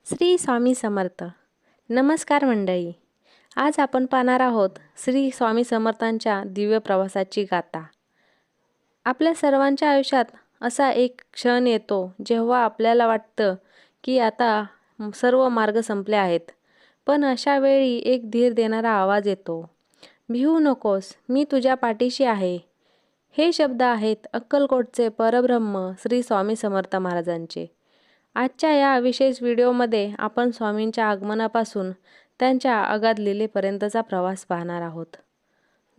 श्री स्वामी समर्थ. नमस्कार मंडळी. आज आपण पाहणार आहोत श्री स्वामी समर्थांच्या दिव्य प्रवासाची गाथा. आपल्या सर्वांच्या आयुष्यात असा एक क्षण येतो जेव्हा आपल्याला वाटतं की आता सर्व मार्ग संपले आहेत, पण अशा वेळी एक धीर देणारा आवाज येतो. भिवू नकोस, मी तुझ्या पाठीशी आहे. हे शब्द आहेत अक्कलकोटचे परब्रह्म श्री स्वामी समर्थ महाराजांचे. आजच्या या विशेष व्हिडिओमध्ये आपण स्वामींच्या आगमनापासून त्यांच्या अगाध लीलेपर्यंतचा प्रवास पाहणार आहोत.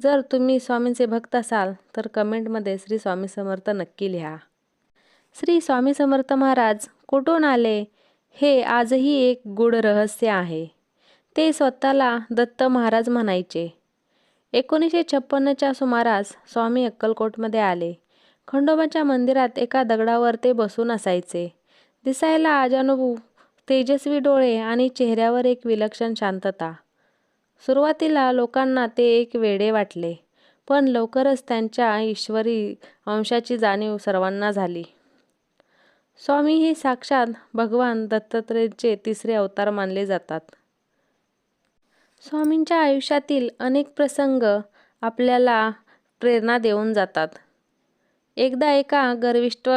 जर तुम्ही स्वामींचे भक्त असाल तर कमेंटमध्ये श्री स्वामी समर्थ नक्की लिहा. श्री स्वामी समर्थ महाराज कुठून आले हे आजही एक गूढ रहस्य आहे. ते स्वतःला दत्त महाराज म्हणायचे. 1956च्या सुमारास स्वामी अक्कलकोटमध्ये आले. खंडोबाच्या मंदिरात एका दगडावर ते बसून असायचे. दिसायला अजानुभू तेजस्वी डोळे आणि चेहऱ्यावर एक विलक्षण शांतता. सुरुवातीला लोकांना ते एक वेडे वाटले, पण लवकरच त्यांच्या ईश्वरी अंशाची जाणीव सर्वांना झाली. स्वामी हे साक्षात भगवान दत्तात्रेयचे तिसरे अवतार मानले जातात. स्वामींच्या आयुष्यातील अनेक प्रसंग आपल्याला प्रेरणा देऊन जातात. एकदा एका गर्विष्ठ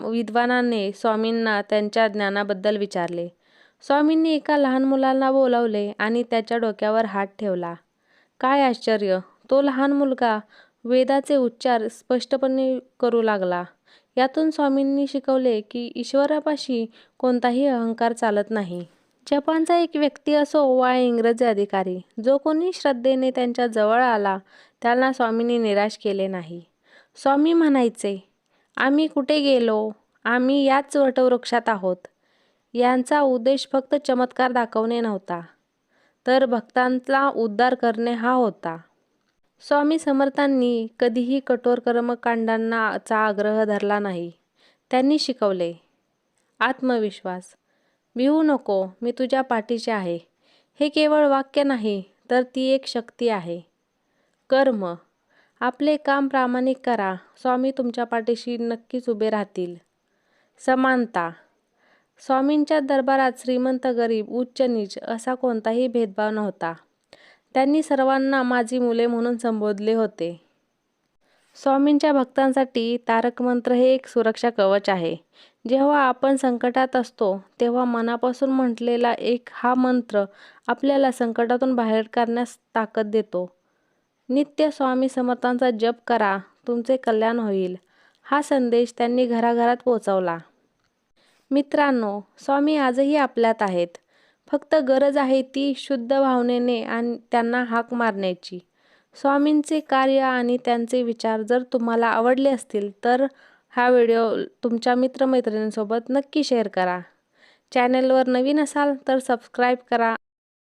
विद्वानाने स्वामींना त्यांच्या ज्ञानाबद्दल विचारले. स्वामींनी एका लहान मुलाला बोलावले आणि त्याच्या डोक्यावर हात ठेवला. काय आश्चर्य! तो लहान मुलगा वेदाचे उच्चार स्पष्टपणे करू लागला. यातून स्वामींनी शिकवले की ईश्वरापाशी कोणताही अहंकार चालत नाही. जपानचा एक व्यक्ती असो वा इंग्रजी अधिकारी, जो कोणी श्रद्धेने त्यांच्या जवळ आला त्याला स्वामींनी निराश केले नाही. स्वामी म्हणायचे, आम्ही कुठे गेलो? आम्ही याच वटवृक्षात आहोत. यांचा उद्देश फक्त चमत्कार दाखवणे नव्हता, तर भक्तांचा उद्धार करणे हा होता. स्वामी समर्थांनी कधीही कठोर कर्मकांडांचा आग्रह धरला नाही. त्यांनी शिकवले, आत्मविश्वास. भिवू नको, मी तुझ्या पाठीशी आहे. हे केवळ वाक्य नाही, तर ती एक शक्ती आहे. कर्म. आपले काम प्रामाणिक करा, स्वामी तुमच्या पाठीशी नक्कीच उभे राहतील. समानता. स्वामींच्या दरबारात श्रीमंत गरीब उच्च नीच असा कोणताही भेदभाव नव्हता. त्यांनी सर्वांना माझी मुले म्हणून संबोधले होते. स्वामींच्या भक्तांसाठी तारक मंत्र हे एक सुरक्षा कवच आहे. जेव्हा आपण संकटात असतो तेव्हा मनापासून म्हटलेला एक हा मंत्र आपल्याला संकटातून बाहेर काढण्यास ताकद देतो. नित्य स्वामी समर्थांचा जप करा, तुमचे कल्याण होईल. हा संदेश त्यांनी घराघरात पोहोचवला. मित्रांनो, स्वामी आजही आपल्यात आहेत. फक्त गरज आहे ती शुद्ध भावनेने आणि त्यांना हाक मारण्याची. स्वामींचे कार्य आणि त्यांचे विचार जर तुम्हाला आवडले असतील तर हा व्हिडिओ तुमच्या मित्रमैत्रिणींसोबत नक्की शेअर करा. चॅनलवर नवीन असाल तर सबस्क्राईब करा